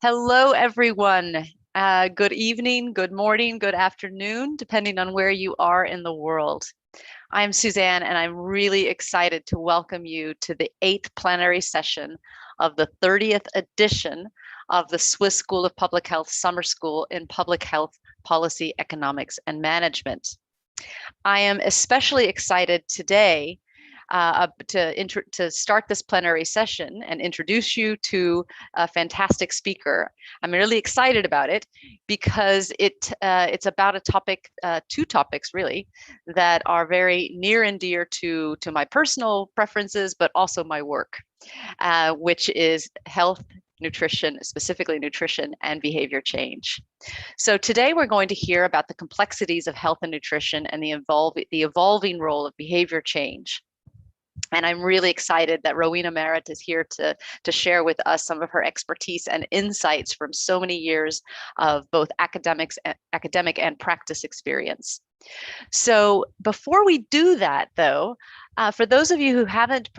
Hello, everyone. Good evening, good morning, good afternoon, depending on where you are in the world. I'm Suzanne, and I'm really excited to welcome you to the 8th plenary session of the 30th edition of the Swiss School of Public Health Summer School in Public Health Policy, Economics, and Management. I am especially excited today to start this plenary session and introduce you to a fantastic speaker. I'm really excited about it because it's about a topic, two topics really, that are very near and dear to my personal preferences, but also my work, which is health, nutrition, specifically nutrition and behavior change. So today we're going to hear about the complexities of health and nutrition and the evolving role of behavior change. And I'm really excited that Rowena Merritt is here to share with us some of her expertise and insights from so many years of both academic and practice experience. So before we do that, though, for those of you who haven't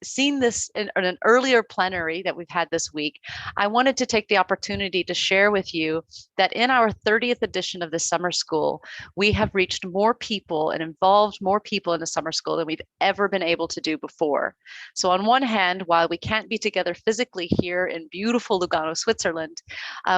seen this in an earlier plenary that we've had this week, I wanted to take the opportunity to share with you that in our 30th edition of the summer school, we have reached more people and involved more people in the summer school than we've ever been able to do before. So on one hand, while we can't be together physically here in beautiful Lugano, Switzerland,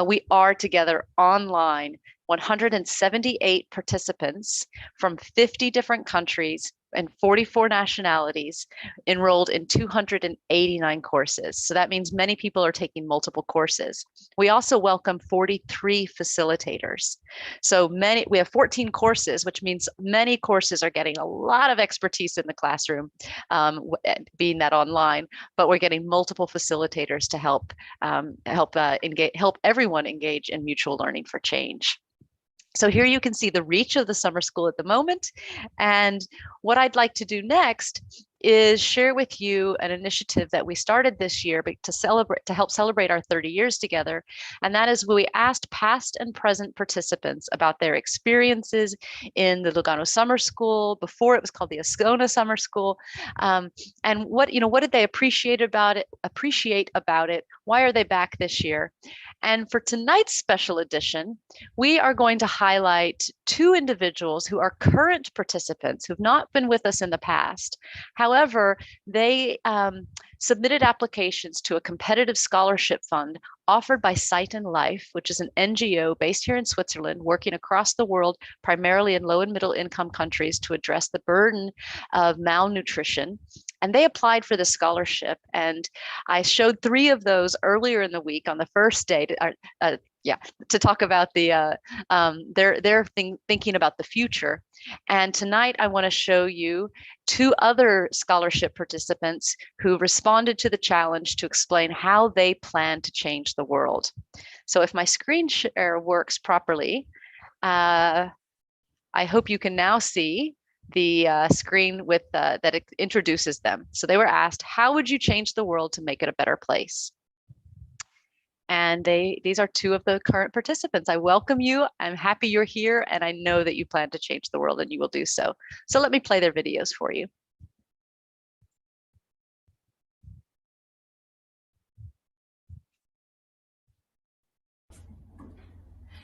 we are together online. 178 participants from 50 different countries and 44 nationalities enrolled in 289 courses. So that means many people are taking multiple courses. We also welcome 43 facilitators. So we have 14 courses, which means many courses are getting a lot of expertise in the classroom, being that online, but we're getting multiple facilitators to help everyone engage in mutual learning for change. So here you can see the reach of the summer school at the moment. And what I'd like to do next is share with you an initiative that we started this year to help celebrate our 30 years together. And that is we asked past and present participants about their experiences in the Lugano Summer School. Before it was called the Ascona Summer School. And what did they appreciate about it? Why are they back this year? And for tonight's special edition, we are going to highlight two individuals who are current participants who've not been with us in the past. However, they submitted applications to a competitive scholarship fund offered by Sight and Life, which is an NGO based here in Switzerland, working across the world, primarily in low and middle income countries, to address the burden of malnutrition. And they applied for the scholarship. And I showed 3 of those earlier in the week on the first day to talk about their thinking about the future. And tonight I want to show you 2 other scholarship participants who responded to the challenge to explain how they plan to change the world. So if my screen share works properly, I hope you can now see the screen with that introduces them. So they were asked, how would you change the world to make it a better place? And these are 2 of the current participants. I welcome you. I'm happy you're here, and I know that you plan to change the world, and you will do so. So let me play their videos for you.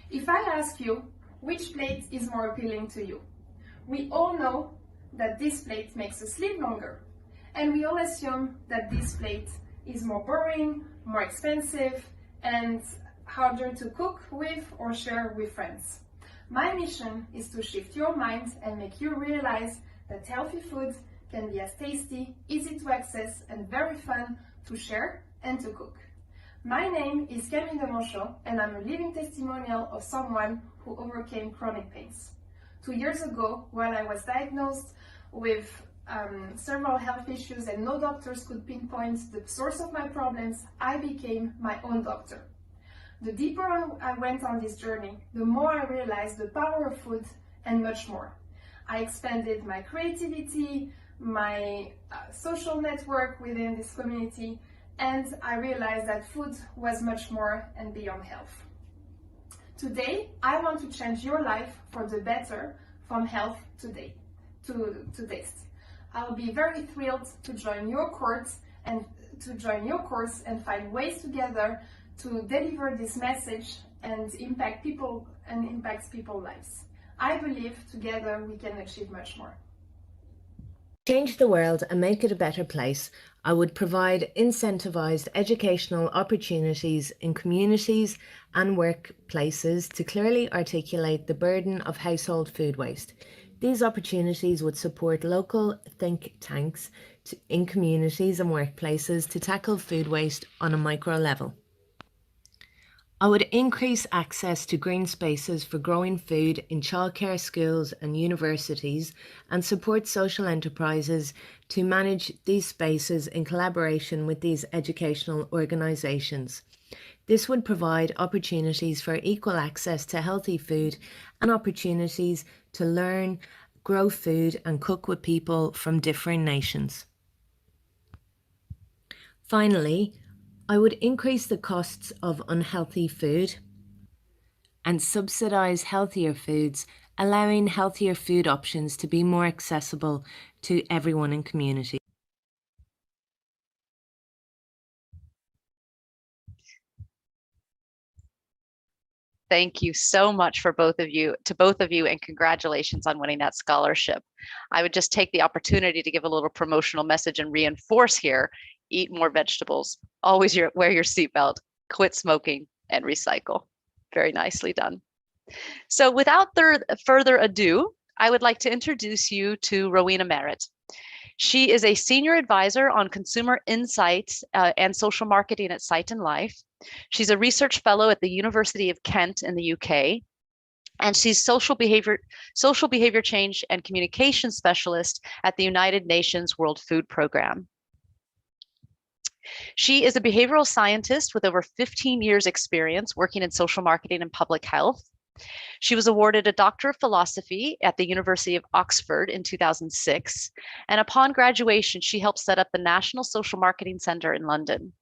If I ask you, which plate is more appealing to you? We all know that this plate makes us live longer. And we all assume that this plate is more boring, more expensive, and harder to cook with or share with friends. My mission is to shift your mind and make you realize that healthy food can be as tasty, easy to access, and very fun to share and to cook. My name is Camille Demonchon, and I'm a living testimonial of someone who overcame chronic pains. 2 years ago, when I was diagnosed with several health issues and no doctors could pinpoint the source of my problems, I became my own doctor. The deeper I went on this journey, the more I realized the power of food and much more. I expanded my creativity, my social network within this community, and I realized that food was much more and beyond health. Today, I want to change your life for the better, from health to taste. I'll be very thrilled to join your course and find ways together to deliver this message and impact people and impacts people's lives. I believe together we can achieve much more. Change the world and make it a better place, I would provide incentivized educational opportunities in communities and workplaces to clearly articulate the burden of household food waste. These opportunities would support local think tanks in communities and workplaces to tackle food waste on a micro level. I would increase access to green spaces for growing food in childcare, schools and universities, and support social enterprises to manage these spaces in collaboration with these educational organisations. This would provide opportunities for equal access to healthy food and opportunities to learn, grow food and cook with people from different nations. Finally, I would increase the costs of unhealthy food and subsidise healthier foods, allowing healthier food options to be more accessible to everyone in community. Thank you so much to both of you, and congratulations on winning that scholarship. I would just take the opportunity to give a little promotional message and reinforce here: eat more vegetables, always wear your seatbelt, quit smoking, and recycle. Very nicely done. So without further ado, I would like to introduce you to Rowena Merritt. She is a senior advisor on consumer insights and social marketing at Sight and Life. She's a research fellow at the University of Kent in the UK, and she's social behavior change and communication specialist at the United Nations World Food Programme. She is a behavioral scientist with over 15 years experience working in social marketing and public health. She was awarded a Doctor of Philosophy at the University of Oxford in 2006, and upon graduation, she helped set up the National Social Marketing Centre in London.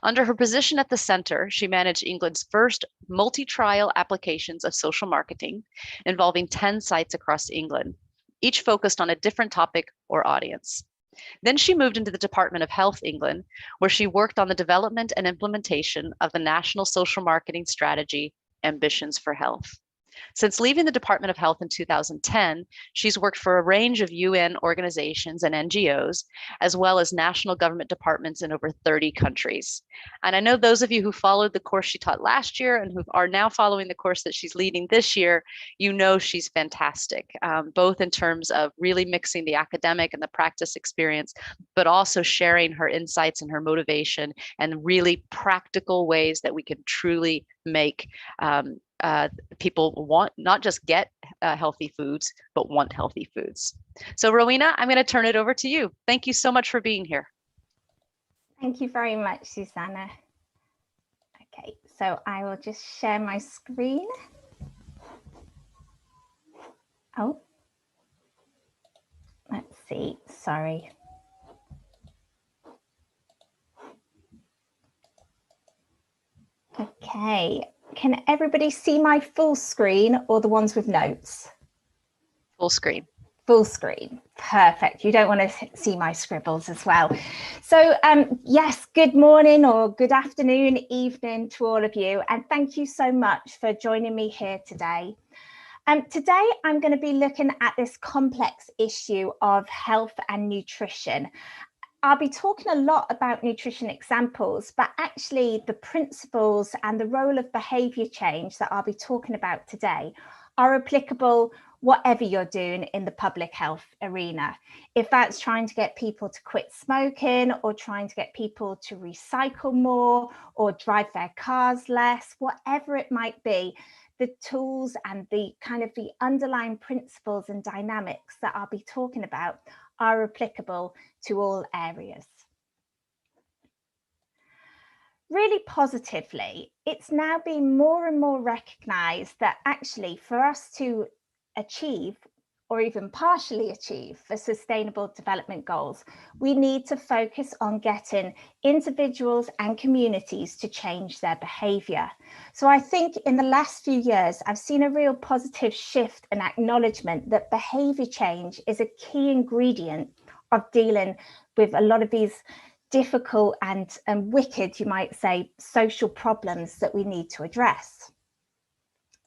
Under her position at the centre, she managed England's first multi-trial applications of social marketing, involving 10 sites across England, each focused on a different topic or audience. Then she moved into the Department of Health England, where she worked on the development and implementation of the National Social Marketing Strategy, Ambitions for Health. Since leaving the Department of Health in 2010, she's worked for a range of UN organizations and NGOs, as well as national government departments in over 30 countries. And I know those of you who followed the course she taught last year and who are now following the course that she's leading this year, you know she's fantastic, both in terms of really mixing the academic and the practice experience, but also sharing her insights and her motivation and really practical ways that we can truly make people want, not just get healthy foods, but want healthy foods. So Rowena, I'm going to turn it over to you. Thank you so much for being here. Thank you very much, Susanna. Okay, so I will just share my screen. Oh, let's see, sorry. Okay. Can everybody see my full screen or the ones with notes? Full screen. Full screen. Perfect. You don't want to see my scribbles as well. So yes, good morning or good afternoon, evening to all of you. And thank you so much for joining me here today. Today, I'm going to be looking at this complex issue of health and nutrition. I'll be talking a lot about nutrition examples, but actually the principles and the role of behaviour change that I'll be talking about today are applicable whatever you're doing in the public health arena. If that's trying to get people to quit smoking or trying to get people to recycle more or drive their cars less, whatever it might be, the tools and the kind of the underlying principles and dynamics that I'll be talking about are applicable to all areas. Really positively, it's now been more and more recognised that actually for us to achieve or even partially achieve the Sustainable Development Goals, we need to focus on getting individuals and communities to change their behaviour. So I think in the last few years, I've seen a real positive shift and acknowledgement that behaviour change is a key ingredient of dealing with a lot of these difficult and wicked, you might say, social problems that we need to address.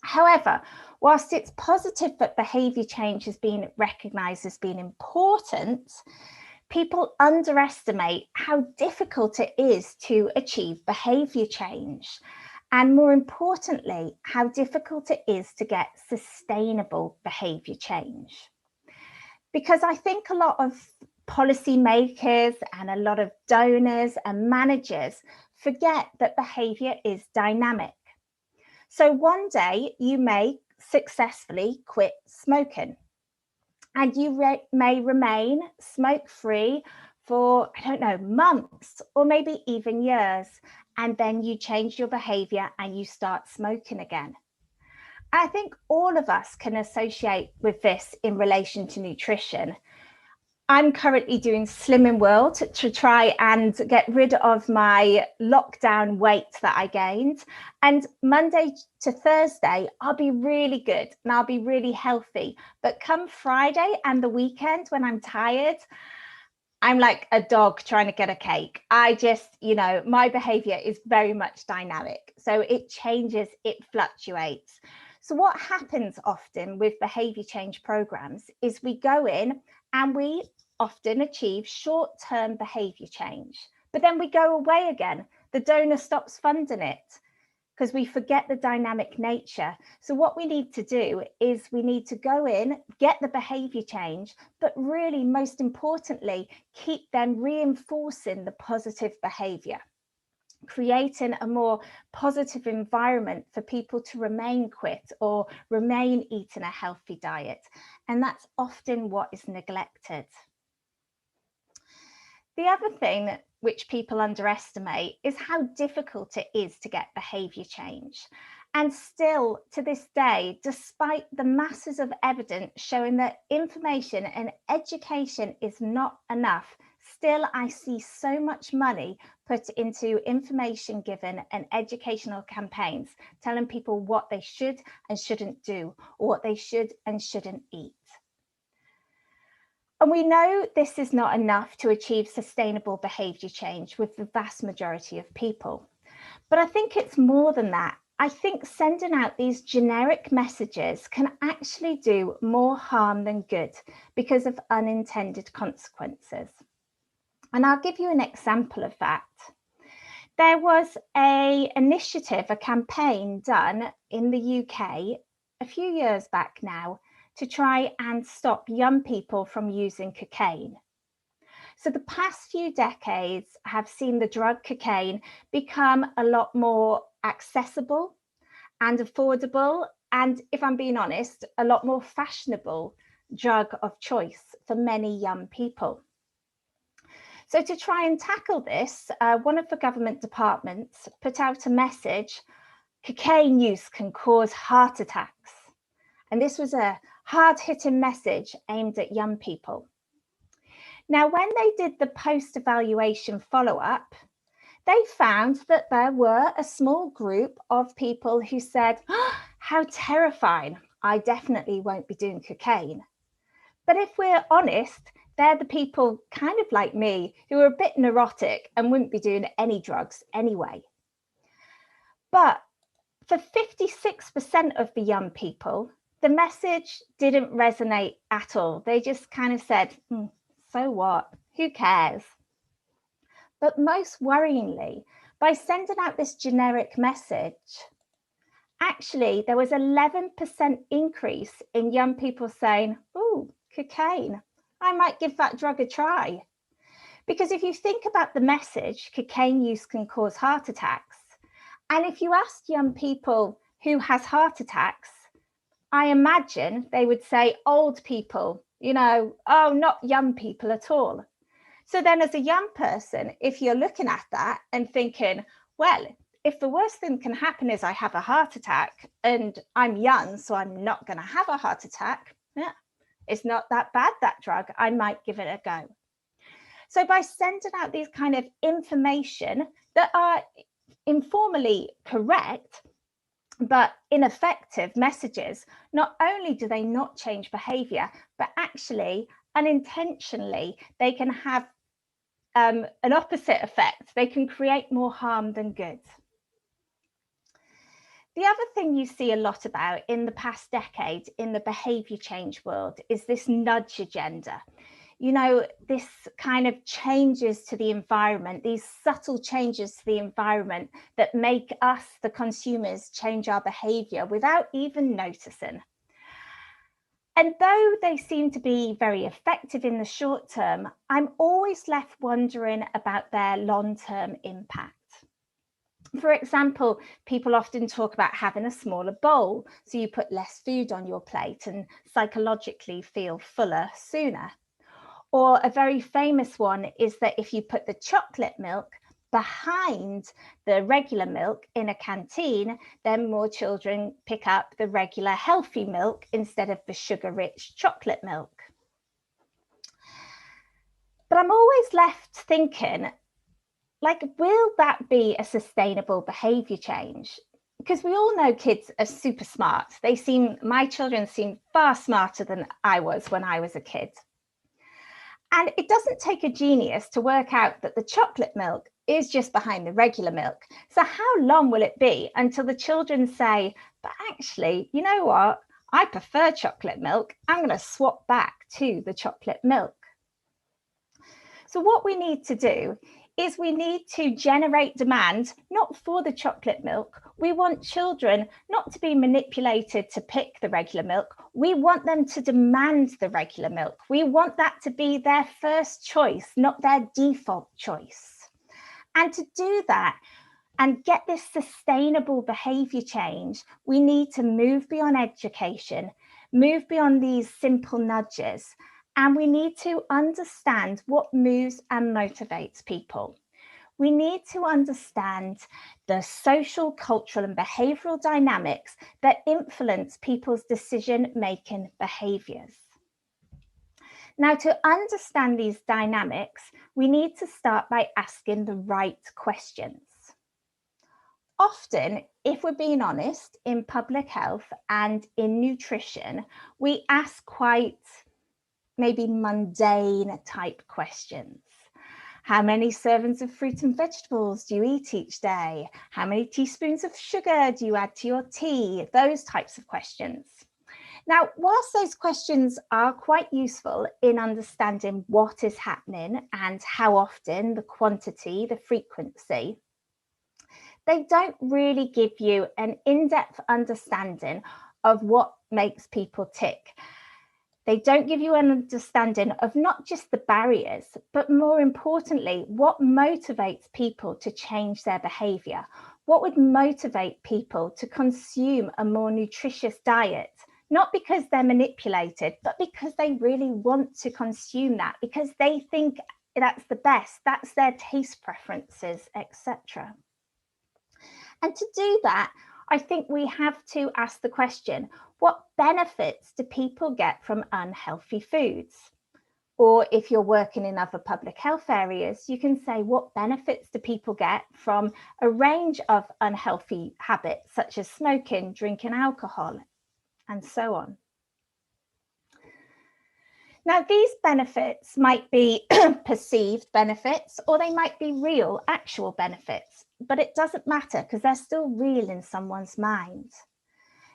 However, whilst it's positive that behaviour change has been recognised as being important, people underestimate how difficult it is to achieve behaviour change. And more importantly, how difficult it is to get sustainable behaviour change. Because I think a lot of policymakers and a lot of donors and managers forget that behaviour is dynamic. So one day you may successfully quit smoking, and you may remain smoke-free for, I don't know, months or maybe even years, and then you change your behaviour and you start smoking again. I think all of us can associate with this in relation to nutrition. I'm currently doing Slimming World to try and get rid of my lockdown weight that I gained. And Monday to Thursday, I'll be really good and I'll be really healthy. But come Friday and the weekend when I'm tired, I'm like a dog trying to get a cake. I just, my behavior is very much dynamic. So it changes, it fluctuates. So what happens often with behavior change programs is we go in and we often achieve short-term behavior change, but then we go away again. The donor stops funding it because we forget the dynamic nature. So what we need to do is we need to go in, get the behavior change, but really most importantly, keep them reinforcing the positive behavior, creating a more positive environment for people to remain quit or remain eating a healthy diet. And that's often what is neglected. The other thing which people underestimate is how difficult it is to get behaviour change. And still to this day, despite the masses of evidence showing that information and education is not enough, still I see so much money put into information given and educational campaigns telling people what they should and shouldn't do, or what they should and shouldn't eat. And we know this is not enough to achieve sustainable behaviour change with the vast majority of people. But I think it's more than that. I think sending out these generic messages can actually do more harm than good because of unintended consequences. And I'll give you an example of that. There was an initiative, a campaign done in the UK a few years back now to try and stop young people from using cocaine. So the past few decades have seen the drug cocaine become a lot more accessible and affordable, and if I'm being honest, a lot more fashionable drug of choice for many young people. So to try and tackle this, one of the government departments put out a message: cocaine use can cause heart attacks. And this was a hard-hitting message aimed at young people. Now, when they did the post-evaluation follow-up, they found that there were a small group of people who said, "Oh, how terrifying, I definitely won't be doing cocaine." But if we're honest, they're the people kind of like me who are a bit neurotic and wouldn't be doing any drugs anyway. But for 56% of the young people, the message didn't resonate at all. They just kind of said, so what? Who cares? But most worryingly, by sending out this generic message, actually there was 11% increase in young people saying, "Oh, cocaine, I might give that drug a try." Because if you think about the message, cocaine use can cause heart attacks. And if you asked young people who has heart attacks, I imagine they would say old people, oh, not young people at all. So then as a young person, if you're looking at that and thinking, well, if the worst thing can happen is I have a heart attack and I'm young, so I'm not going to have a heart attack, it's not that bad, that drug, I might give it a go. So by sending out these kind of information that are informally correct, but ineffective messages, not only do they not change behavior, but actually unintentionally, they can have an opposite effect. They can create more harm than good. The other thing you see a lot about in the past decade in the behaviour change world is this nudge agenda. You know, this kind of changes to the environment, these subtle changes to the environment that make us, the consumers, change our behaviour without even noticing. And though they seem to be very effective in the short term, I'm always left wondering about their long-term impact. For example, people often talk about having a smaller bowl, so you put less food on your plate and psychologically feel fuller sooner. Or a very famous one is that if you put the chocolate milk behind the regular milk in a canteen, then more children pick up the regular healthy milk instead of the sugar-rich chocolate milk. But I'm always left thinking, like, will that be a sustainable behaviour change? Because we all know kids are super smart. My children seem far smarter than I was when I was a kid. And it doesn't take a genius to work out that the chocolate milk is just behind the regular milk. So how long will it be until the children say, but actually, you know what? I prefer chocolate milk. I'm going to swap back to the chocolate milk. So what we need to do is we need to generate demand, not for the chocolate milk. We want children not to be manipulated to pick the regular milk. We want them to demand the regular milk. We want that to be their first choice, not their default choice. And to do that and get this sustainable behaviour change, we need to move beyond education, move beyond these simple nudges, and we need to understand what moves and motivates people. We need to understand the social, cultural, and behavioural dynamics that influence people's decision-making behaviours. Now, to understand these dynamics, we need to start by asking the right questions. Often, if we're being honest, in public health and in nutrition, we ask quite maybe mundane type questions. How many servings of fruit and vegetables do you eat each day? How many teaspoons of sugar do you add to your tea? Those types of questions. Now, whilst those questions are quite useful in understanding what is happening and how often, the quantity, the frequency, they don't really give you an in-depth understanding of what makes people tick. They don't give you an understanding of not just the barriers, but more importantly, what motivates people to change their behaviour. What would motivate people to consume a more nutritious diet? Not because they're manipulated, but because they really want to consume that, because they think that's the best, that's their taste preferences, etc. And to do that, I think we have to ask the question, what benefits do people get from unhealthy foods? Or if you're working in other public health areas, you can say, what benefits do people get from a range of unhealthy habits, such as smoking, drinking alcohol, and so on. Now, these benefits might be perceived benefits, or they might be real, actual benefits, but it doesn't matter because they're still real in someone's mind.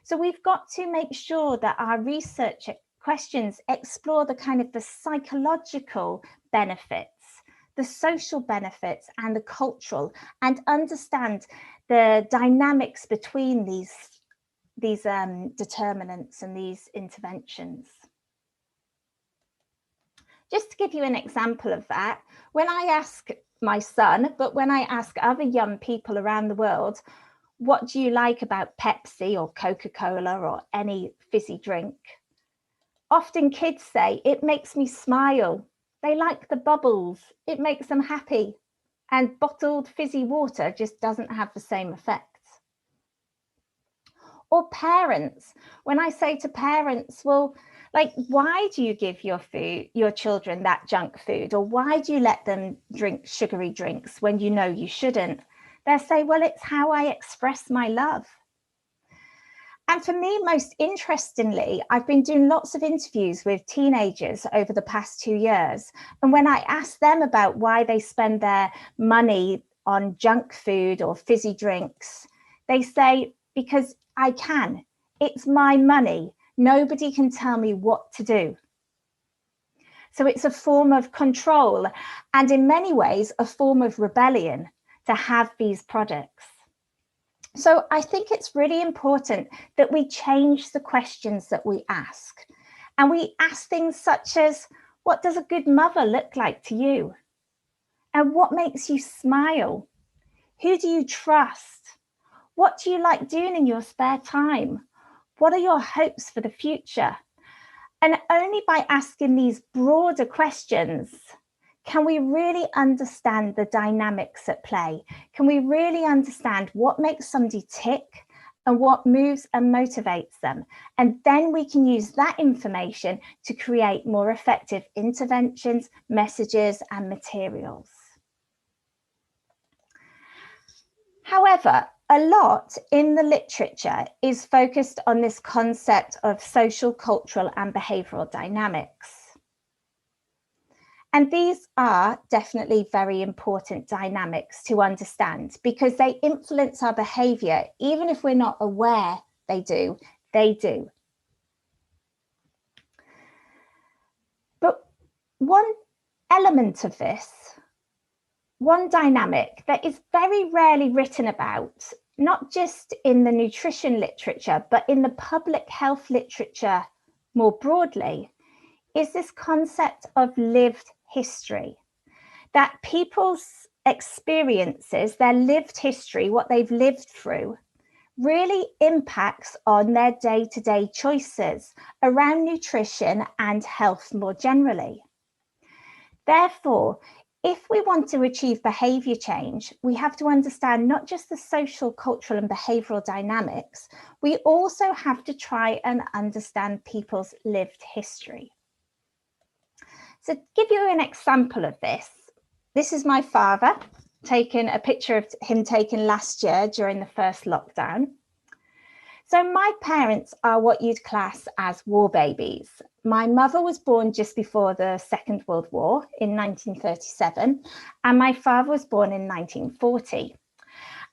So we've got to make sure that our research questions explore the kind of the psychological benefits, the social benefits, and the cultural, and understand the dynamics between these determinants and these interventions. Just to give you an example of that, when I ask my son, but when I ask other young people around the world, what do you like about Pepsi or Coca-Cola or any fizzy drink? Often kids say, it makes me smile. They like the bubbles. It makes them happy. And bottled fizzy water just doesn't have the same effect. Or parents, when I say to parents, well, like, why do you give your children that junk food? Or why do you let them drink sugary drinks when you know you shouldn't? They'll say, well, it's how I express my love. And for me, most interestingly, I've been doing lots of interviews with teenagers over the past 2 years. And when I ask them about why they spend their money on junk food or fizzy drinks, they say, because I can. It's my money. Nobody can tell me what to do. So it's a form of control, and in many ways, a form of rebellion to have these products. So I think it's really important that we change the questions that we ask. And we ask things such as, what does a good mother look like to you? And what makes you smile? Who do you trust? What do you like doing in your spare time? What are your hopes for the future? And only by asking these broader questions can we really understand the dynamics at play. Can we really understand what makes somebody tick and what moves and motivates them? And then we can use that information to create more effective interventions, messages, and materials. However, a lot in the literature is focused on this concept of social, cultural, and behavioral dynamics. And these are definitely very important dynamics to understand because they influence our behavior, even if we're not aware they do, they do. But one element of this, one dynamic that is very rarely written about, not just in the nutrition literature, but in the public health literature more broadly, is this concept of lived history. That people's experiences, their lived history, what they've lived through, really impacts on their day-to-day choices around nutrition and health more generally. Therefore, if we want to achieve behaviour change, we have to understand not just the social, cultural and behavioural dynamics, we also have to try and understand people's lived history. So to give you an example of this is my father, taking a picture of him taken last year during the first lockdown. So my parents are what you'd class as war babies. My mother was born just before the Second World War in 1937, and my father was born in 1940.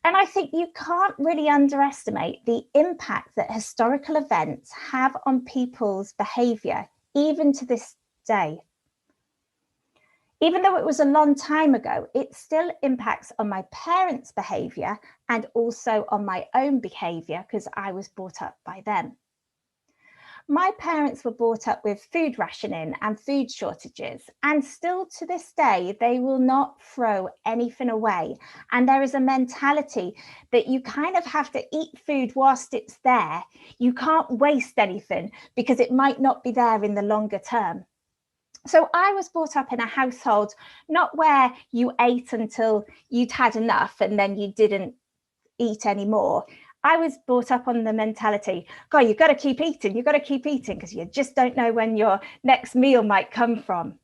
And I think you can't really underestimate the impact that historical events have on people's behaviour, even to this day. Even though it was a long time ago, it still impacts on my parents' behaviour and also on my own behaviour because I was brought up by them. My parents were brought up with food rationing and food shortages, and still to this day, they will not throw anything away. And there is a mentality that you kind of have to eat food whilst it's there. You can't waste anything because it might not be there in the longer term. So I was brought up in a household, not where you ate until you'd had enough and then you didn't eat anymore. I was brought up on the mentality, God, you've got to keep eating because you just don't know when your next meal might come from.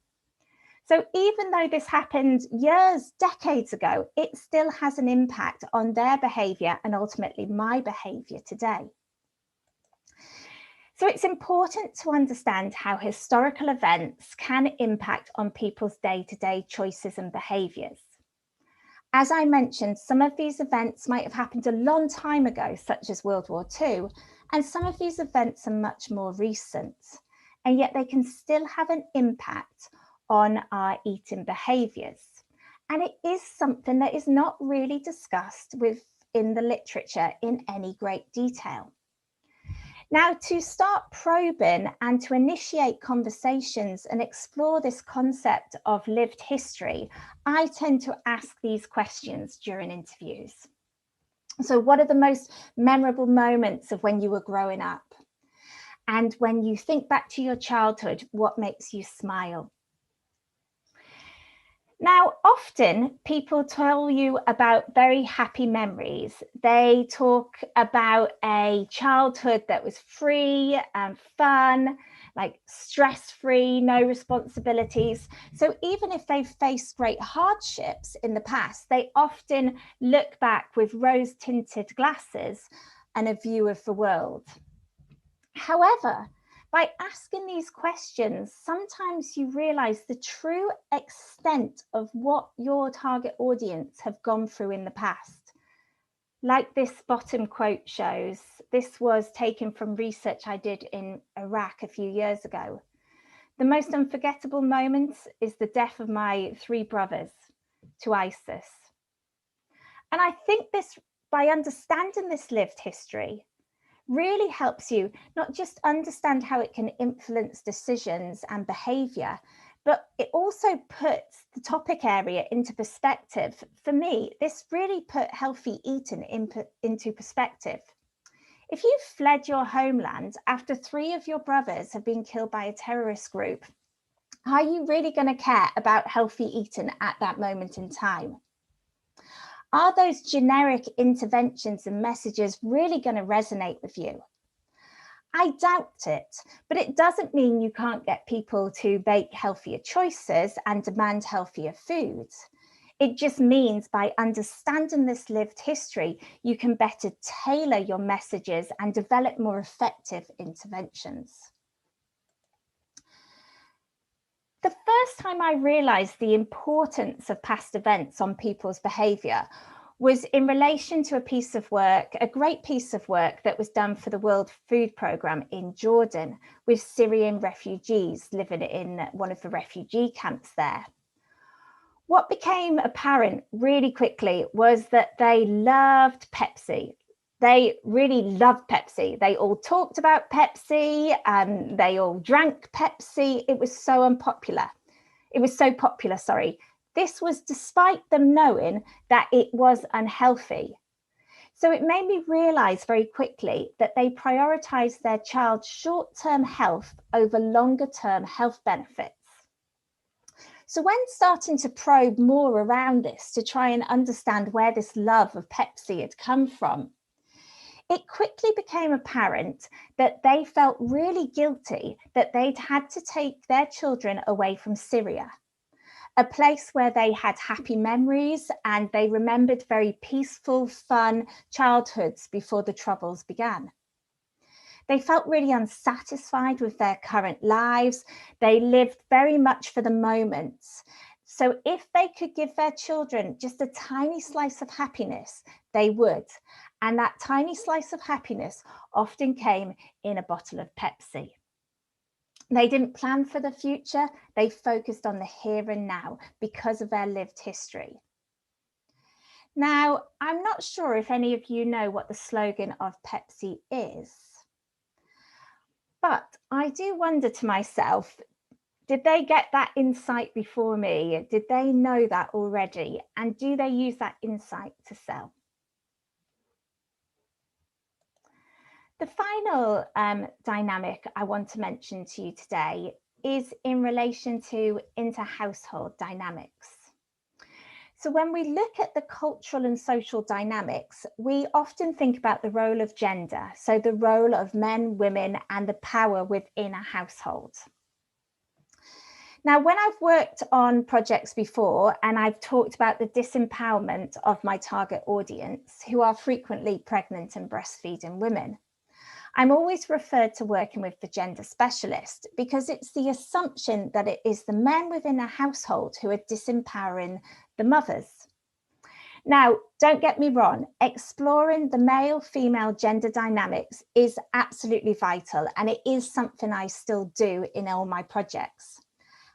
So even though this happened years, decades ago, it still has an impact on their behaviour and ultimately my behaviour today. So it's important to understand how historical events can impact on people's day-to-day choices and behaviours. As I mentioned, some of these events might have happened a long time ago, such as World War II, and some of these events are much more recent, and yet they can still have an impact on our eating behaviours. And it is something that is not really discussed within the literature in any great detail. Now, to start probing and to initiate conversations and explore this concept of lived history, I tend to ask these questions during interviews. So what are the most memorable moments of when you were growing up? And when you think back to your childhood, what makes you smile? Now, often people tell you about very happy memories. They talk about a childhood that was free and fun, like stress-free, no responsibilities. So even if they've faced great hardships in the past, they often look back with rose-tinted glasses and a view of the world. However, by asking these questions, sometimes you realize the true extent of what your target audience have gone through in the past. Like this bottom quote shows, this was taken from research I did in Iraq a few years ago. The most unforgettable moment is the death of my 3 brothers to ISIS. And I think this, by understanding this lived history, really helps you not just understand how it can influence decisions and behaviour, but it also puts the topic area into perspective. For me, this really put healthy eating into perspective. If you've fled your homeland after 3 of your brothers have been killed by a terrorist group, are you really going to care about healthy eating at that moment in time? Are those generic interventions and messages really going to resonate with you? I doubt it, but it doesn't mean you can't get people to make healthier choices and demand healthier foods. It just means by understanding this lived history, you can better tailor your messages and develop more effective interventions. The first time I realized the importance of past events on people's behavior was in relation to a piece of work, a great piece of work that was done for the World Food Programme in Jordan with Syrian refugees living in one of the refugee camps there. What became apparent really quickly was that they loved Pepsi. They really loved Pepsi. They all talked about Pepsi and they all drank Pepsi. It was so unpopular. It was so popular, sorry. This was despite them knowing that it was unhealthy. So it made me realize very quickly that they prioritized their child's short-term health over longer-term health benefits. So when starting to probe more around this to try and understand where this love of Pepsi had come from, it quickly became apparent that they felt really guilty that they'd had to take their children away from Syria, a place where they had happy memories and they remembered very peaceful, fun childhoods before the troubles began. They felt really unsatisfied with their current lives. They lived very much for the moment. So if they could give their children just a tiny slice of happiness, they would. And that tiny slice of happiness often came in a bottle of Pepsi. They didn't plan for the future. They focused on the here and now because of their lived history. Now, I'm not sure if any of you know what the slogan of Pepsi is, but I do wonder to myself, did they get that insight before me? Did they know that already? And do they use that insight to sell? The final dynamic I want to mention to you today is in relation to inter-household dynamics. So when we look at the cultural and social dynamics, we often think about the role of gender, so the role of men, women, and the power within a household. Now, when I've worked on projects before and I've talked about the disempowerment of my target audience, who are frequently pregnant and breastfeeding women, I'm always referred to working with the gender specialist because it's the assumption that it is the men within a household who are disempowering the mothers. Now, don't get me wrong, exploring the male-female gender dynamics is absolutely vital, and it is something I still do in all my projects.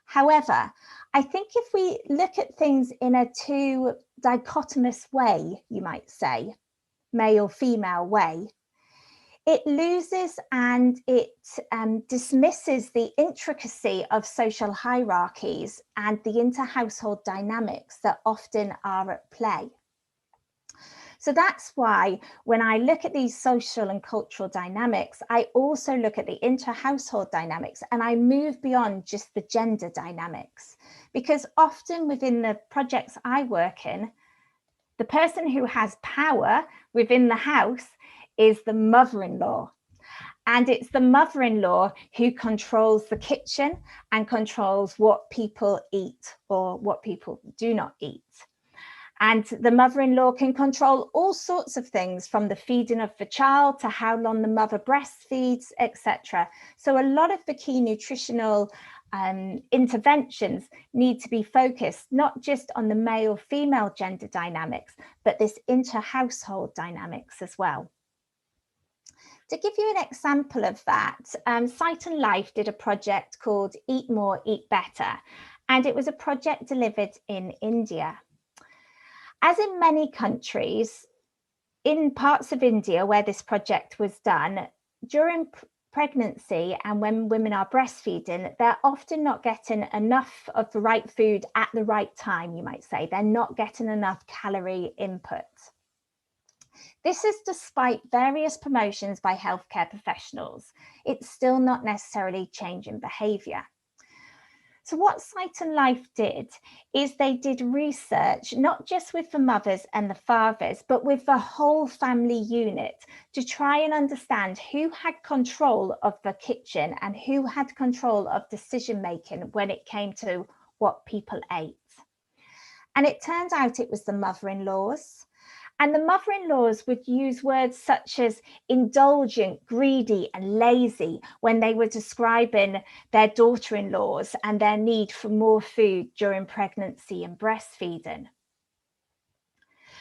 However, I think if we look at things in a too dichotomous way, you might say, male-female way, it loses and it dismisses the intricacy of social hierarchies and the inter-household dynamics that often are at play. So that's why when I look at these social and cultural dynamics, I also look at the inter-household dynamics and I move beyond just the gender dynamics, because often within the projects I work in, the person who has power within the house is the mother-in-law. And it's the mother-in-law who controls the kitchen and controls what people eat or what people do not eat. And the mother-in-law can control all sorts of things, from the feeding of the child to how long the mother breastfeeds, etc. So a lot of the key nutritional interventions need to be focused not just on the male-female gender dynamics, but this inter-household dynamics as well. To give you an example of that, Sight and Life did a project called Eat More, Eat Better, and it was a project delivered in India. As in many countries, in parts of India where this project was done, during pregnancy and when women are breastfeeding, they're often not getting enough of the right food at the right time, you might say. They're not getting enough calorie input. This is despite various promotions by healthcare professionals. It's still not necessarily changing behaviour. So what Sight and Life did is they did research, not just with the mothers and the fathers, but with the whole family unit, to try and understand who had control of the kitchen and who had control of decision making when it came to what people ate. And it turned out it was the mother-in-laws. And the mother-in-laws would use words such as indulgent, greedy, and lazy when they were describing their daughter-in-laws and their need for more food during pregnancy and breastfeeding.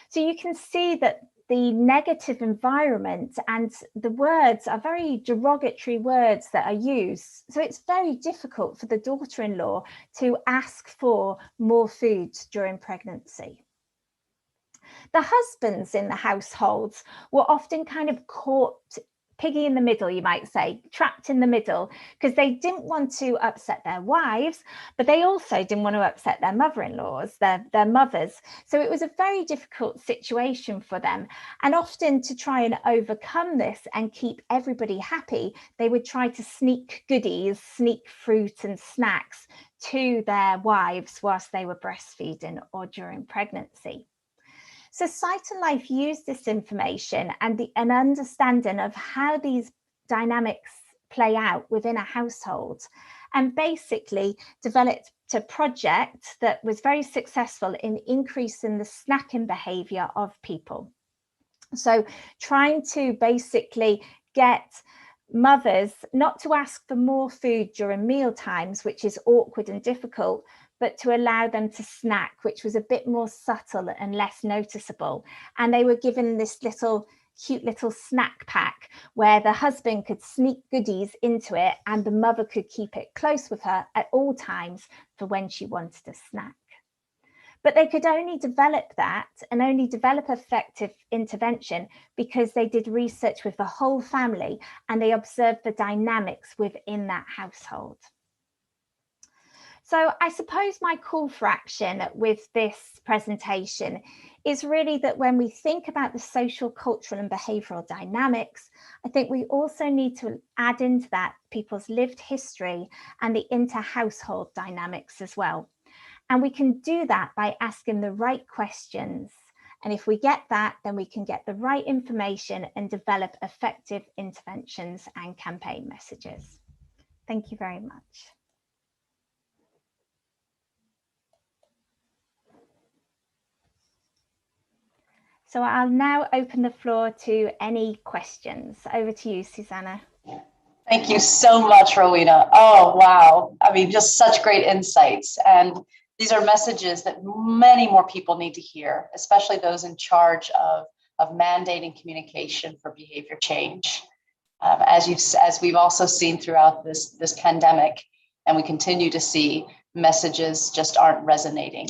So you can see that the negative environment and the words are very derogatory words that are used. So it's very difficult for the daughter-in-law to ask for more food during pregnancy. The husbands in the households were often kind of caught piggy in the middle, you might say, trapped in the middle, because they didn't want to upset their wives, but they also didn't want to upset their mother-in-laws, their mothers. So it was a very difficult situation for them. And often, to try and overcome this and keep everybody happy, they would try to sneak goodies, sneak fruit and snacks to their wives whilst they were breastfeeding or during pregnancy. So Sight and Life used this information and an understanding of how these dynamics play out within a household, and basically developed a project that was very successful in increasing the snacking behaviour of people. So trying to basically get mothers not to ask for more food during meal times, which is awkward and difficult, but to allow them to snack, which was a bit more subtle and less noticeable. And they were given this cute little snack pack where the husband could sneak goodies into it and the mother could keep it close with her at all times for when she wanted a snack. But they could only develop that and only develop effective intervention because they did research with the whole family and they observed the dynamics within that household. So I suppose my call for action with this presentation is really that when we think about the social, cultural and behavioural dynamics, I think we also need to add into that people's lived history and the inter-household dynamics as well. And we can do that by asking the right questions. And if we get that, then we can get the right information and develop effective interventions and campaign messages. Thank you very much. So I'll now open the floor to any questions. Over to you, Susanna. Thank you so much, Rowena. Oh, wow. I mean, just such great insights. And these are messages that many more people need to hear, especially those in charge of mandating communication for behavior change. As we've also seen throughout this pandemic, and we continue to see, messages just aren't resonating.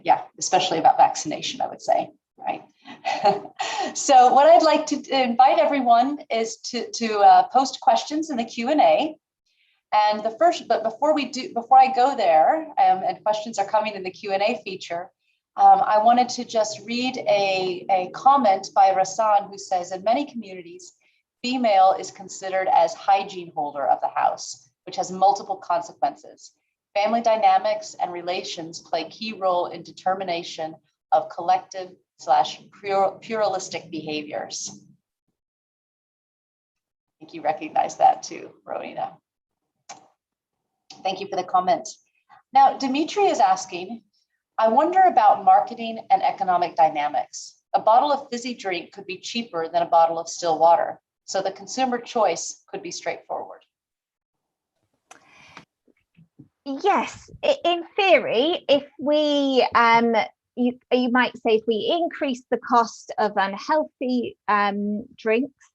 Yeah, especially about vaccination, I would say, right? So what I'd like to invite everyone is to post questions in the Q&A. And but before I go there, and questions are coming in the Q&A feature, I wanted to just read a comment by Rasan, who says, in many communities, female is considered as hygiene holder of the house, which has multiple consequences. Family dynamics and relations play a key role in determination of collective/pluralistic behaviors. I think you recognize that too, Rowena. Thank you for the comment. Now, Dimitri is asking, I wonder about marketing and economic dynamics. A bottle of fizzy drink could be cheaper than a bottle of still water, so the consumer choice could be straightforward. Yes, in theory, if we, you might say, if we increase the cost of unhealthy drinks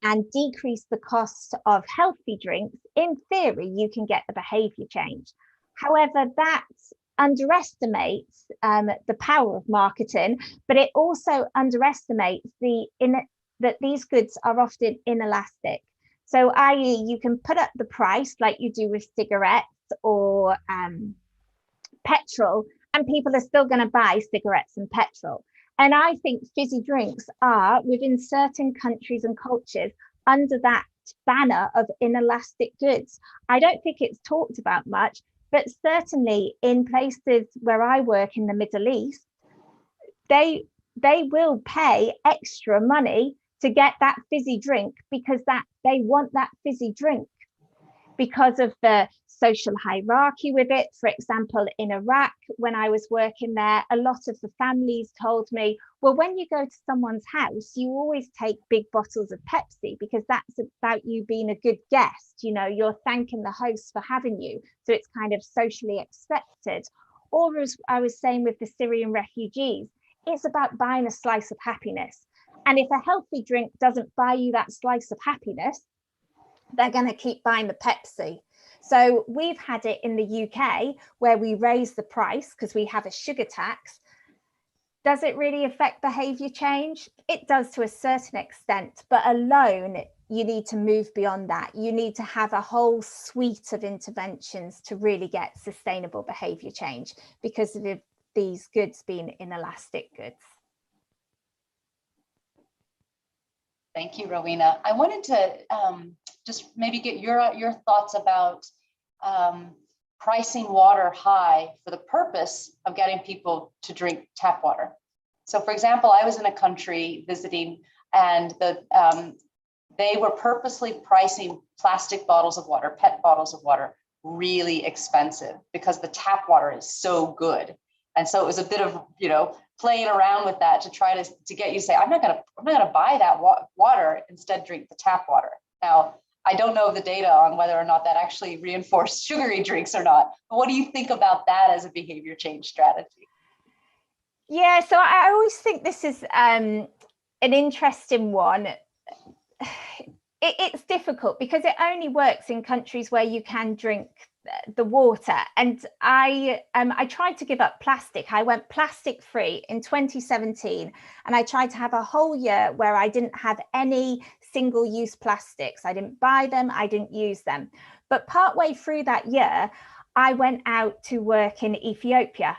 and decrease the cost of healthy drinks, in theory, you can get the behavior change. However, that underestimates the power of marketing, but it also underestimates that these goods are often inelastic. So, i.e., you can put up the price like you do with cigarettes or petrol, and people are still going to buy cigarettes and petrol. And I think fizzy drinks are, within certain countries and cultures, under that banner of inelastic goods. I don't think it's talked about much, but certainly in places where I work in the Middle East, they will pay extra money to get that fizzy drink because they want that fizzy drink because of the social hierarchy with it. For example, in Iraq, when I was working there, a lot of the families told me, well, when you go to someone's house, you always take big bottles of Pepsi because that's about you being a good guest. You know, you're thanking the host for having you. So it's kind of socially accepted. Or as I was saying with the Syrian refugees, it's about buying a slice of happiness. And if a healthy drink doesn't buy you that slice of happiness, they're going to keep buying the Pepsi. So we've had it in the UK where we raise the price because we have a sugar tax. Does it really affect behaviour change? It does to a certain extent, but alone, you need to move beyond that. You need to have a whole suite of interventions to really get sustainable behaviour change because of these goods being inelastic goods. Thank you, Rowena. I wanted to just maybe get your thoughts about pricing water high for the purpose of getting people to drink tap water. So, for example, I was in a country visiting, and they were purposely pricing plastic bottles of water, PET bottles of water, really expensive because the tap water is so good. And so it was a bit of, playing around with that to try to get you to say, I'm not gonna buy that water, instead drink the tap water. Now, I don't know the data on whether or not that actually reinforced sugary drinks or not, but what do you think about that as a behavior change strategy? Yeah, so I always think this is an interesting one. It's difficult because it only works in countries where you can drink the water. And I tried to give up plastic. I went plastic free in 2017, and I tried to have a whole year where I didn't have any single-use plastics. I didn't buy them, I didn't use them. But partway through that year, I went out to work in Ethiopia.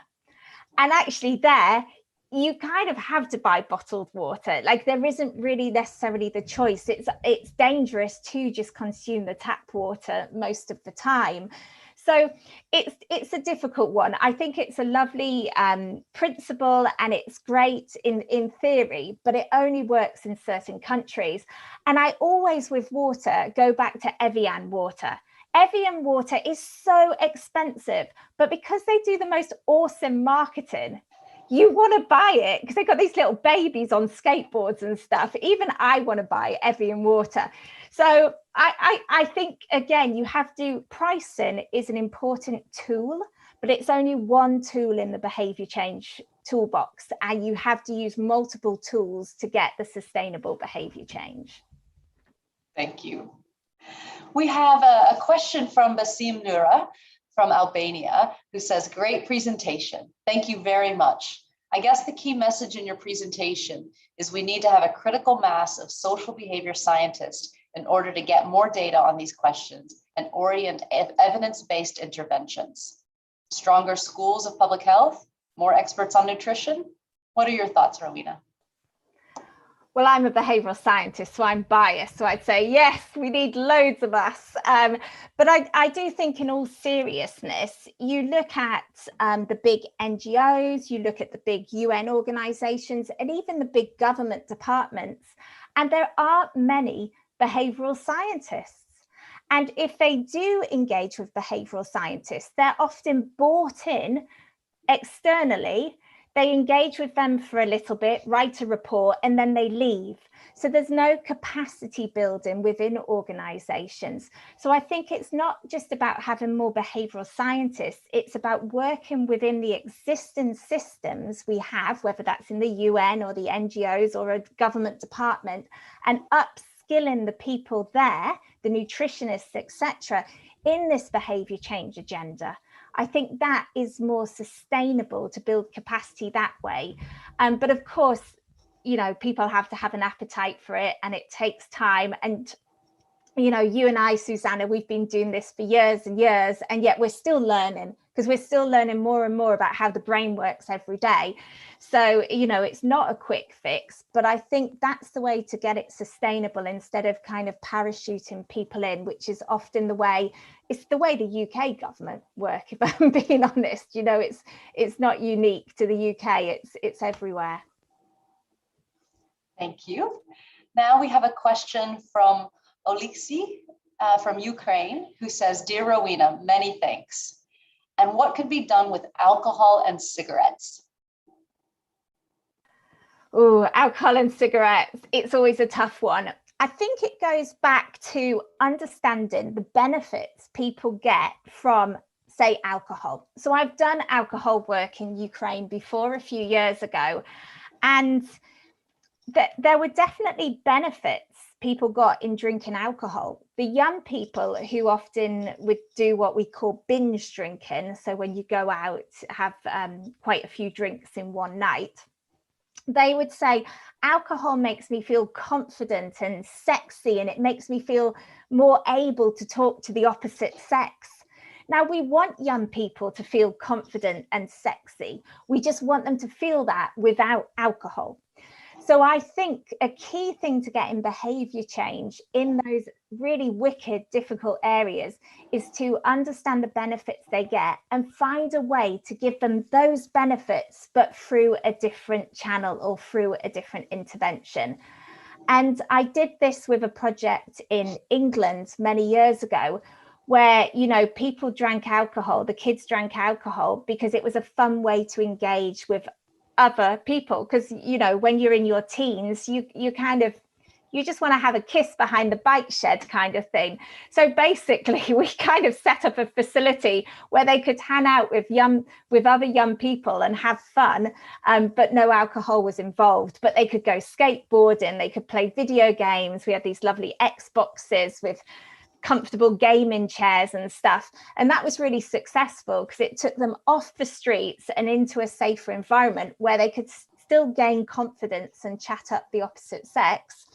And actually there, you kind of have to buy bottled water. Like, there isn't really necessarily the choice. It's dangerous to just consume the tap water most of the time. So it's a difficult one. I think it's a lovely principle, and it's great in theory, but it only works in certain countries. And I always, with water, go back to Evian water. Evian water is so expensive, but because they do the most awesome marketing, you want to buy it because they've got these little babies on skateboards and stuff. Even I want to buy Evian water. So I think, again, you have to, pricing is an important tool, but it's only one tool in the behavior change toolbox, and you have to use multiple tools to get the sustainable behavior change. Thank you. We have a question from Basim Nura from Albania, who says, great presentation. Thank you very much. I guess the key message in your presentation is we need to have a critical mass of social behavior scientists in order to get more data on these questions and orient evidence-based interventions. Stronger schools of public health, more experts on nutrition. What are your thoughts, Rowena? Well, I'm a behavioural scientist, so I'm biased. So I'd say, yes, we need loads of us. But I do think, in all seriousness, you look at the big NGOs, you look at the big UN organisations, and even the big government departments, and there aren't many behavioural scientists. And if they do engage with behavioural scientists, they're often bought in externally, they engage with them for a little bit, write a report, and then they leave. So there's no capacity building within organizations. So I think it's not just about having more behavioral scientists, it's about working within the existing systems we have, whether that's in the UN or the NGOs or a government department, and upskilling the people there, the nutritionists, etc., in this behavior change agenda. I think that is more sustainable to build capacity that way. But of course, you know, people have to have an appetite for it, and it takes time. And, you know, you and I, Susanna, we've been doing this for years and years, and yet we're still learning, because we're still learning more and more about how the brain works every day. So, you know, it's not a quick fix, but I think that's the way to get it sustainable, instead of kind of parachuting people in, which is often the way, it's the way the UK government work, if I'm being honest. You know, it's not unique to the UK, it's everywhere. Thank you. Now we have a question from Oleksiy from Ukraine, who says, "Dear Rowena, many thanks. And what could be done with alcohol and cigarettes?" Oh, alcohol and cigarettes, it's always a tough one. I think it goes back to understanding the benefits people get from, say, alcohol. So I've done alcohol work in Ukraine before a few years ago, and there were definitely benefits people got in drinking alcohol. The young people who often would do what we call binge drinking, so when you go out, have quite a few drinks in one night, they would say, alcohol makes me feel confident and sexy, and it makes me feel more able to talk to the opposite sex. Now, we want young people to feel confident and sexy. We just want them to feel that without alcohol. So I think a key thing to get in behavior change in those really wicked, difficult areas is to understand the benefits they get and find a way to give them those benefits, but through a different channel or through a different intervention. And I did this with a project in England many years ago, where, you know, people drank alcohol, the kids drank alcohol because it was a fun way to engage with other people. Because, you know, when you're in your teens, you just want to have a kiss behind the bike shed kind of thing. So basically we kind of set up a facility where they could hang out with other young people and have fun, but no alcohol was involved. But they could go skateboarding, they could play video games. We had these lovely Xboxes with comfortable gaming chairs and stuff, and that was really successful because it took them off the streets and into a safer environment where they could still gain confidence and chat up the opposite sex,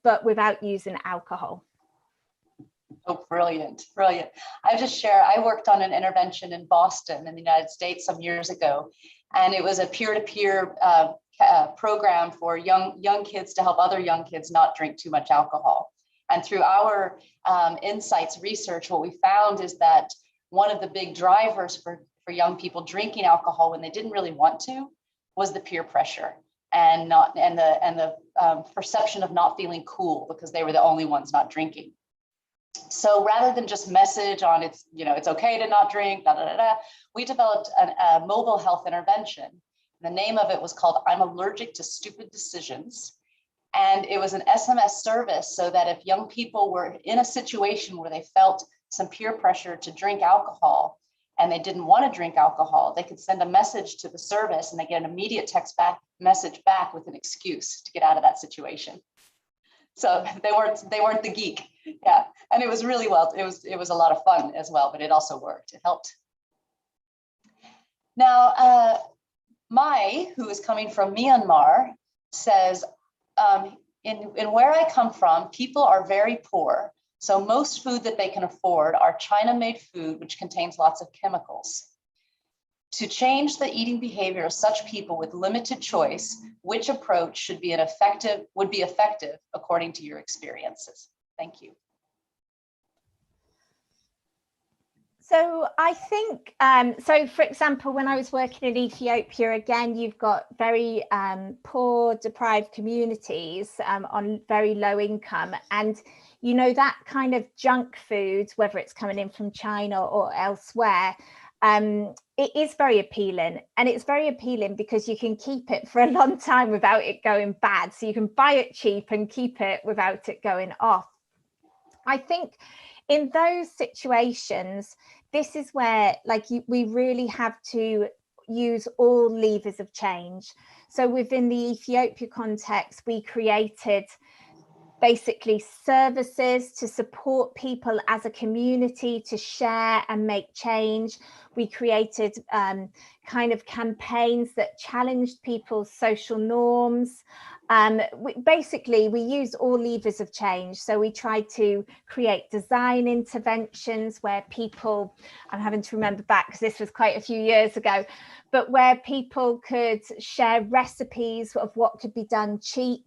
but without using alcohol. Oh, brilliant, brilliant. I just share, I worked on an intervention in Boston in the United States some years ago, and it was a peer-to-peer program for young kids to help other young kids not drink too much alcohol. And through our insights research, what we found is that one of the big drivers for young people drinking alcohol when they didn't really want to was the peer pressure and the perception of not feeling cool because they were the only ones not drinking. So rather than just message on it's okay to not drink, we developed a mobile health intervention. The name of it was called "I'm Allergic to Stupid Decisions." And it was an SMS service so that if young people were in a situation where they felt some peer pressure to drink alcohol and they didn't want to drink alcohol, they could send a message to the service and they get an immediate message back with an excuse to get out of that situation. So they weren't the geek. Yeah. And it was really it was a lot of fun as well, but it also worked. It helped. Now, Mai, who is coming from Myanmar, says, in where I come from, people are very poor. So most food that they can afford are China-made food, which contains lots of chemicals. To change the eating behavior of such people with limited choice, which approach would be effective according to your experiences? Thank you. So I think, so for example, when I was working in Ethiopia, again, you've got very poor, deprived communities on very low income. And, you know, that kind of junk food, whether it's coming in from China or elsewhere, it is very appealing, and it's very appealing because you can keep it for a long time without it going bad. So you can buy it cheap and keep it without it going off. I think in those situations, this is where we really have to use all levers of change. So within the Ethiopia context, we created basically services to support people as a community to share and make change. We created kind of campaigns that challenged people's social norms. We used all levers of change. So we tried to create design interventions where people, I'm having to remember back because this was quite a few years ago, but where people could share recipes of what could be done cheap.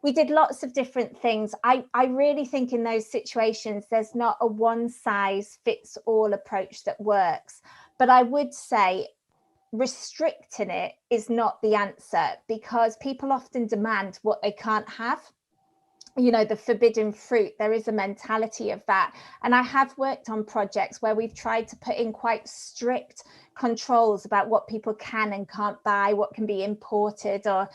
We did lots of different things. I really think in those situations, there's not a one size fits all approach that works. But I would say restricting it is not the answer, because people often demand what they can't have. You know, the forbidden fruit, there is a mentality of that. And I have worked on projects where we've tried to put in quite strict controls about what people can and can't buy, what can be imported or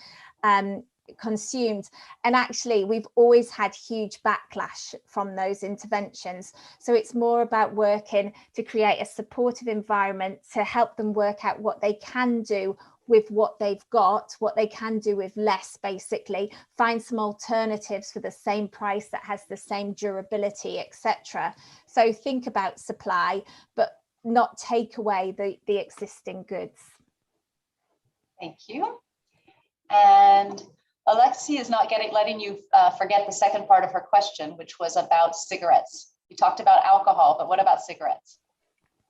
consumed, and actually we've always had huge backlash from those interventions. So it's more about working to create a supportive environment to help them work out what they can do with what they've got, what they can do with less, basically find some alternatives for the same price that has the same durability, etc. So think about supply, but not take away the existing goods. Thank you. And Alexi is not letting you forget the second part of her question, which was about cigarettes. You talked about alcohol, but what about cigarettes?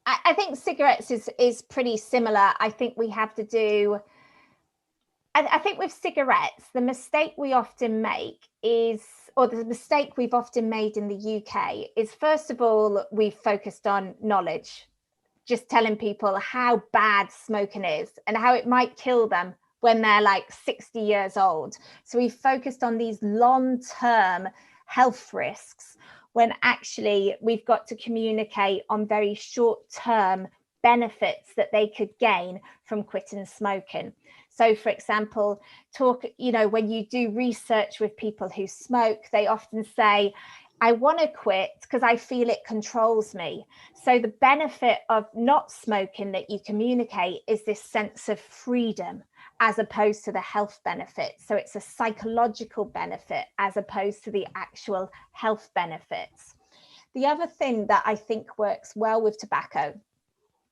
I think cigarettes is pretty similar. I think we have to do, I think with cigarettes, the mistake we often make is, or the mistake we've often made in the UK is, first of all, we've focused on knowledge, just telling people how bad smoking is and how it might kill them when they're like 60 years old. So we focused on these long-term health risks, when actually we've got to communicate on very short-term benefits that they could gain from quitting smoking. So for example, when you do research with people who smoke, they often say, I want to quit because I feel it controls me. So the benefit of not smoking that you communicate is this sense of freedom, as opposed to the health benefits. So it's a psychological benefit as opposed to the actual health benefits. The other thing that I think works well with tobacco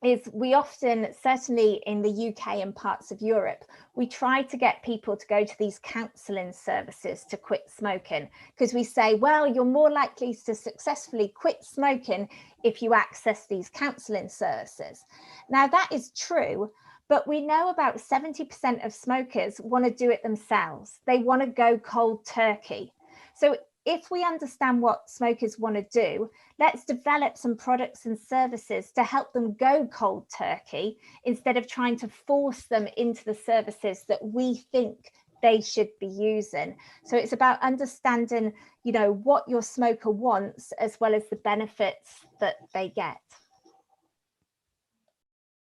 is we often, certainly in the UK and parts of Europe, we try to get people to go to these counselling services to quit smoking, because we say, well, you're more likely to successfully quit smoking if you access these counselling services. Now that is true, but we know about 70% of smokers want to do it themselves. They want to go cold turkey. So if we understand what smokers want to do, let's develop some products and services to help them go cold turkey, instead of trying to force them into the services that we think they should be using. So it's about understanding, what your smoker wants, as well as the benefits that they get.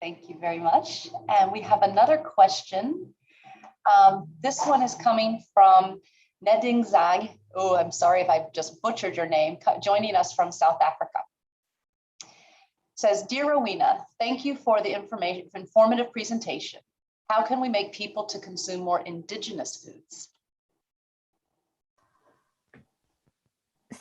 Thank you very much. And we have another question. This one is coming from Neding Zag. Oh, I'm sorry if I've just butchered your name, joining us from South Africa. It says, Dear Rowena, thank you for the informative presentation. How can we make people to consume more indigenous foods?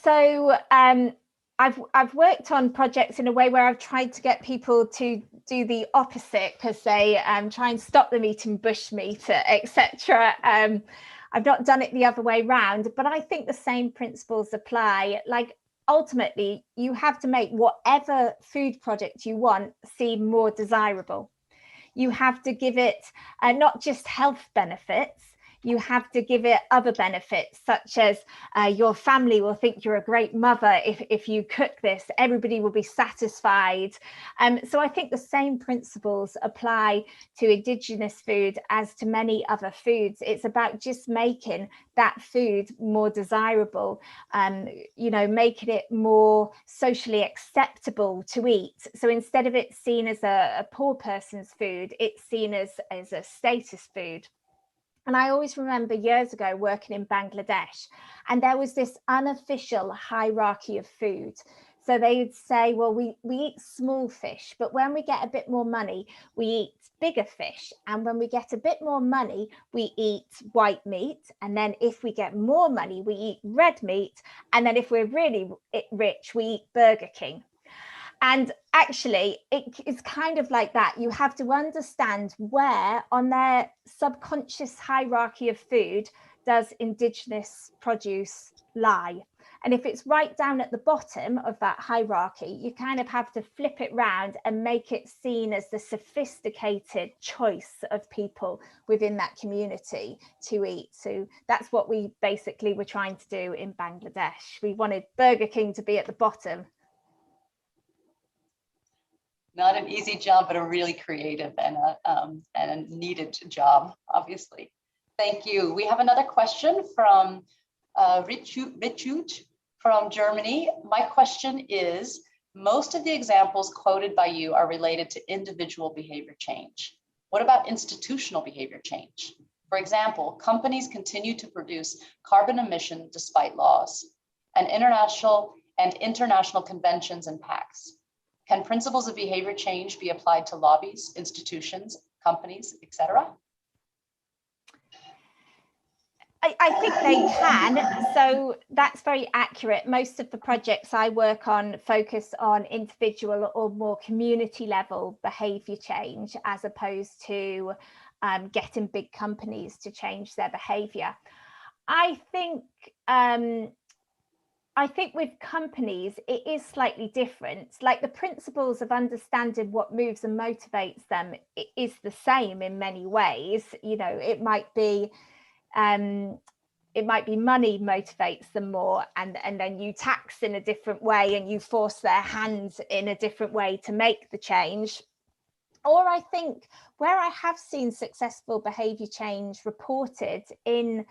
So I've worked on projects in a way where I've tried to get people to do the opposite, because they try and stop them eating bushmeat, etc. I've not done it the other way around, but I think the same principles apply. Like, ultimately, you have to make whatever food product you want seem more desirable. You have to give it not just health benefits, you have to give it other benefits, such as your family will think you're a great mother if you cook this, everybody will be satisfied. So I think the same principles apply to Indigenous food as to many other foods. It's about just making that food more desirable, you know, making it more socially acceptable to eat. So instead of it seen as a poor person's food, it's seen as a status food. And I always remember years ago working in Bangladesh, and there was this unofficial hierarchy of food. So they would say, well, we eat small fish, but when we get a bit more money, we eat bigger fish. And when we get a bit more money, we eat white meat. And then if we get more money, we eat red meat. And then if we're really rich, we eat Burger King. And actually, it's kind of like that. You have to understand where on their subconscious hierarchy of food does Indigenous produce lie. And if it's right down at the bottom of that hierarchy, you kind of have to flip it round and make it seen as the sophisticated choice of people within that community to eat. So that's what we basically were trying to do in Bangladesh. We wanted Burger King to be at the bottom. Not an easy job, but a really creative and a needed job, obviously. Thank you. We have another question from Richut from Germany. My question is, most of the examples quoted by you are related to individual behavior change. What about institutional behavior change? For example, companies continue to produce carbon emission despite laws and international conventions and pacts. Can principles of behavior change be applied to lobbies, institutions, companies, etc.? I think they can. So that's very accurate. Most of the projects I work on focus on individual or more community level behavior change, as opposed to getting big companies to change their behavior. I think with companies, it is slightly different. Like the principles of understanding what moves and motivates them is the same in many ways. You know, it might be money motivates them more, and then you tax in a different way and you force their hands in a different way to make the change. Or I think where I have seen successful behavior change reported in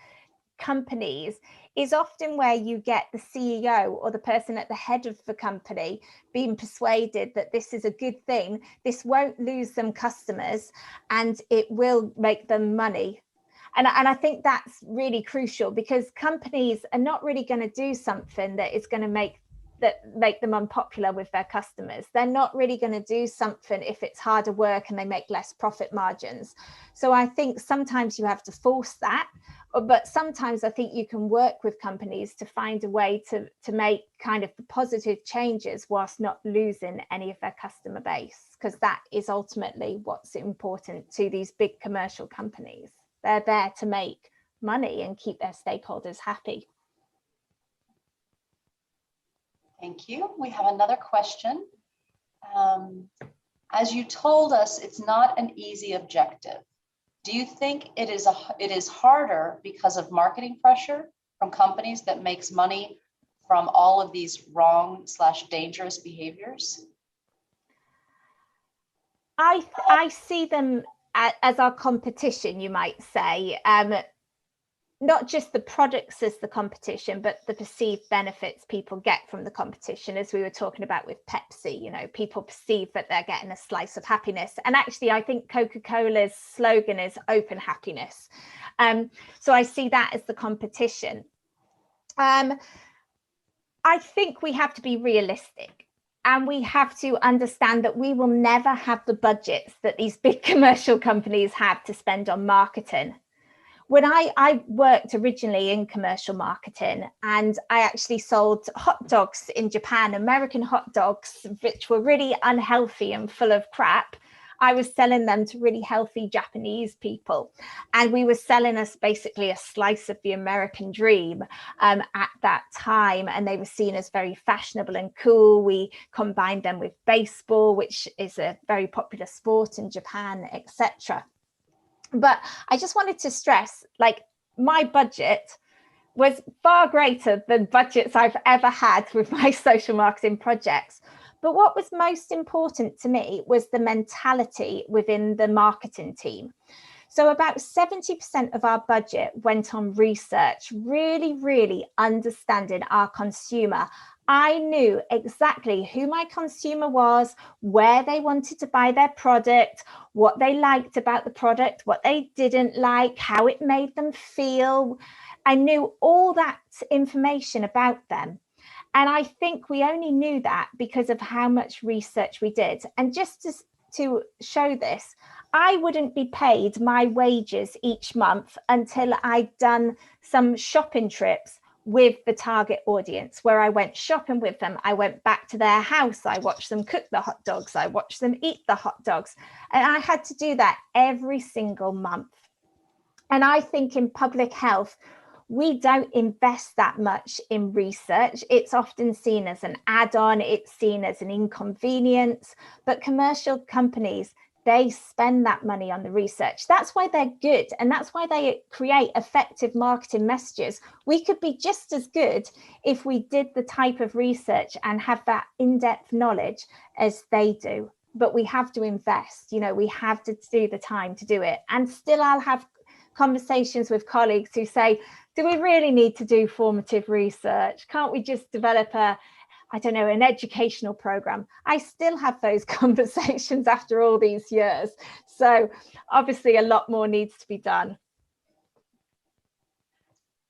companies is often where you get the CEO or the person at the head of the company being persuaded that this is a good thing, this won't lose them customers, and it will make them money. And I think that's really crucial, because companies are not really going to do something that is going to make them unpopular with their customers. They're not really going to do something if it's harder work and they make less profit margins. So I think sometimes you have to force that, but sometimes I think you can work with companies to find a way to make kind of the positive changes whilst not losing any of their customer base, because that is ultimately what's important to these big commercial companies. They're there to make money and keep their stakeholders happy. Thank you. We have another question. As you told us, it's not an easy objective. Do you think it is harder because of marketing pressure from companies that makes money from all of these wrong/dangerous behaviors? I see them as our competition, you might say. Not just the products as the competition, but the perceived benefits people get from the competition, as we were talking about with Pepsi. You know, people perceive that they're getting a slice of happiness. And actually, I think Coca-Cola's slogan is open happiness. So I see that as the competition. I think we have to be realistic. And we have to understand that we will never have the budgets that these big commercial companies have to spend on marketing. When I worked originally in commercial marketing, and I actually sold hot dogs in Japan, American hot dogs, which were really unhealthy and full of crap. I was selling them to really healthy Japanese people. And we were selling us basically a slice of the American dream at that time. And they were seen as very fashionable and cool. We combined them with baseball, which is a very popular sport in Japan, etc. But I just wanted to stress, like, my budget was far greater than budgets I've ever had with my social marketing projects. But what was most important to me was the mentality within the marketing team. So about 70% of our budget went on research, really understanding our consumer. I knew exactly who my consumer was, where they wanted to buy their product, what they liked about the product, what they didn't like, how it made them feel. I knew all that information about them. And I think we only knew that because of how much research we did. And just to show this, I wouldn't be paid my wages each month until I'd done some shopping trips with the target audience, where I went shopping with them. I went back to their house. I watched them cook the hot dogs. I watched them eat the hot dogs. And I had to do that every single month. And I think in public health, we don't invest that much in research. It's often seen as an add-on, it's seen as an inconvenience, but commercial companies, they spend that money on the research. That's why they're good, and that's why they create effective marketing messages. We could be just as good if we did the type of research and have that in-depth knowledge as they do, but we have to invest, we have to do the time to do it. And still I'll have conversations with colleagues who say, do we really need to do formative research? Can't we just develop an educational program? I still have those conversations after all these years. So obviously a lot more needs to be done.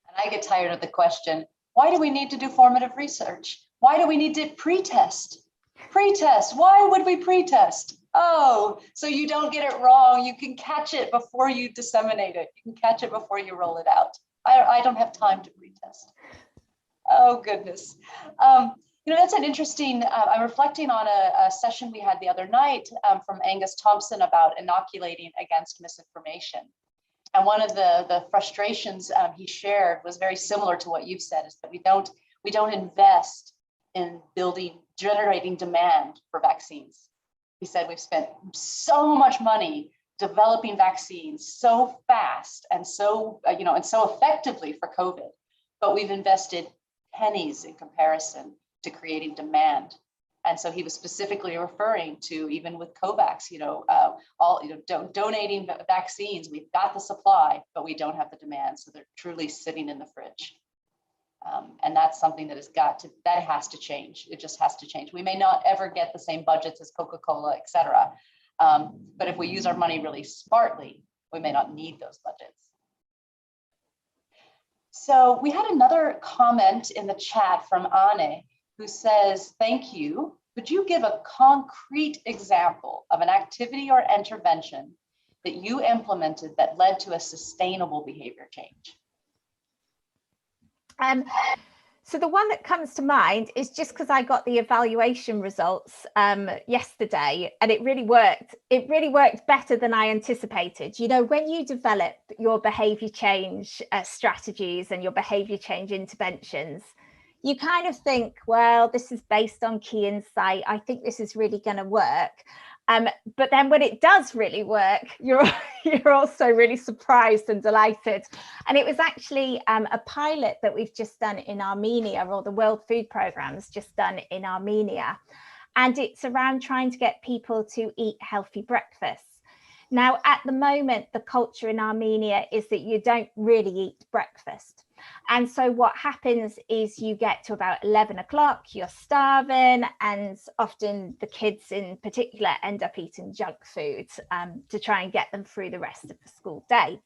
And I get tired of the question, why do we need to do formative research? Why do we need to pre-test? Pre-test, why would we pre-test? Oh, so you don't get it wrong. You can catch it before you disseminate it. You can catch it before you roll it out. I don't have time to pre-test. Oh, goodness. That's an interesting, I'm reflecting on a session we had the other night from Angus Thompson about inoculating against misinformation. And one of the frustrations he shared was very similar to what you've said, is that we don't invest in generating demand for vaccines. He said we've spent so much money developing vaccines so fast and so effectively for COVID, but we've invested pennies in comparison to creating demand. And so he was specifically referring to, even with COVAX, donating vaccines. We've got the supply, but we don't have the demand, so they're truly sitting in the fridge. And that's something that has to change. It just has to change. We may not ever get the same budgets as Coca-Cola, et cetera. But if we use our money really smartly, we may not need those budgets. So we had another comment in the chat from Anne, who says, thank you. Could you give a concrete example of an activity or intervention that you implemented that led to a sustainable behavior change? So the one that comes to mind is just because I got the evaluation results yesterday, and it really worked. It really worked better than I anticipated. When you develop your behavior change strategies and your behavior change interventions, you kind of think, well, this is based on key insight. I think this is really going to work. But then when it does really work, you're also really surprised and delighted. And it was actually a pilot that we've just done in Armenia, or the World Food Programme's just done in Armenia. And it's around trying to get people to eat healthy breakfasts. Now, at the moment, the culture in Armenia is that you don't really eat breakfast. And so what happens is you get to about 11 o'clock, you're starving, and often the kids in particular end up eating junk food to try and get them through the rest of the school day.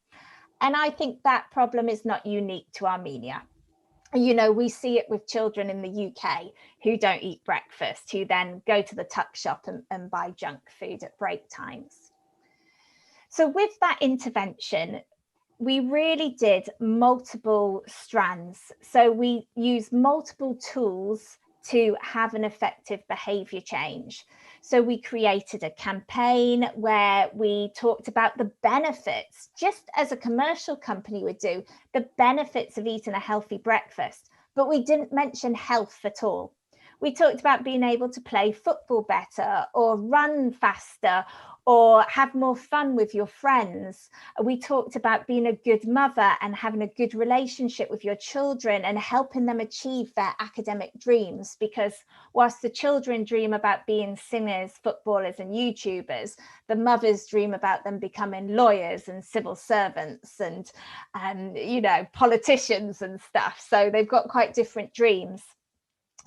And I think that problem is not unique to Armenia. We see it with children in the UK who don't eat breakfast, who then go to the tuck shop and buy junk food at break times. So with that intervention, we really did multiple strands. So we used multiple tools to have an effective behavior change. So we created a campaign where we talked about the benefits, just as a commercial company would do, the benefits of eating a healthy breakfast, but we didn't mention health at all. We talked about being able to play football better or run faster or have more fun with your friends. We talked about being a good mother and having a good relationship with your children and helping them achieve their academic dreams, because whilst the children dream about being singers, footballers and YouTubers, the mothers dream about them becoming lawyers and civil servants and politicians and stuff. So they've got quite different dreams.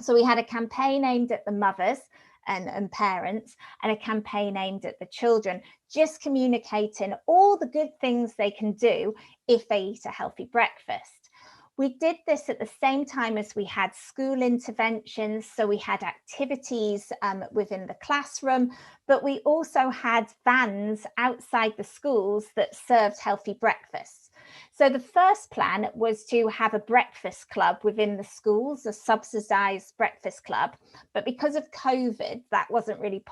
So we had a campaign aimed at the mothers and parents, and a campaign aimed at the children, just communicating all the good things they can do if they eat a healthy breakfast. We did this at the same time as we had school interventions. So we had activities within the classroom, but we also had vans outside the schools that served healthy breakfasts. So the first plan was to have a breakfast club within the schools, a subsidised breakfast club. But because of COVID, that wasn't really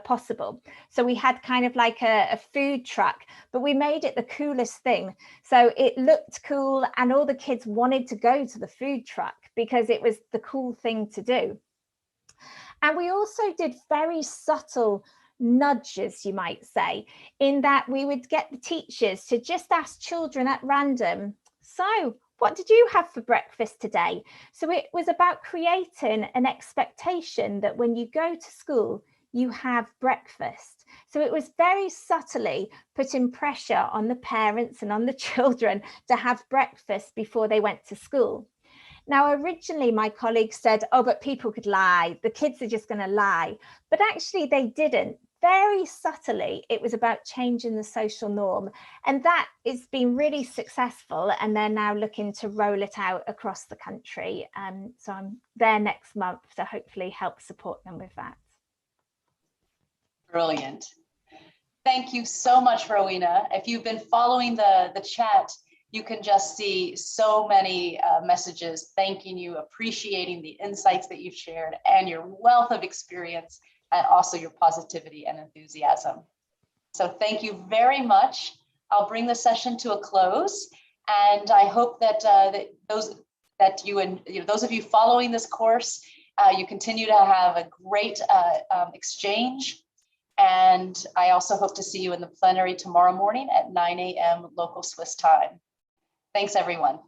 possible. So we had kind of like a food truck, but we made it the coolest thing. So it looked cool and all the kids wanted to go to the food truck because it was the cool thing to do. And we also did very subtle nudges, you might say, in that we would get the teachers to just ask children at random, so what did you have for breakfast today? So it was about creating an expectation that when you go to school, you have breakfast. So it was very subtly putting pressure on the parents and on the children to have breakfast before they went to school. Now, originally, my colleagues said, oh, but people could lie. The kids are just going to lie. But actually, they didn't. Very subtly, it was about changing the social norm. And that has been really successful. And they're now looking to roll it out across the country. So I'm there next month to hopefully help support them with that. Brilliant. Thank you so much, Rowena. If you've been following the chat, you can just see so many messages thanking you, appreciating the insights that you've shared and your wealth of experience, and also your positivity and enthusiasm. So thank you very much. I'll bring the session to a close, and I hope that those of you following this course, you continue to have a great exchange. And I also hope to see you in the plenary tomorrow morning at 9 a.m. local Swiss time. Thanks, everyone.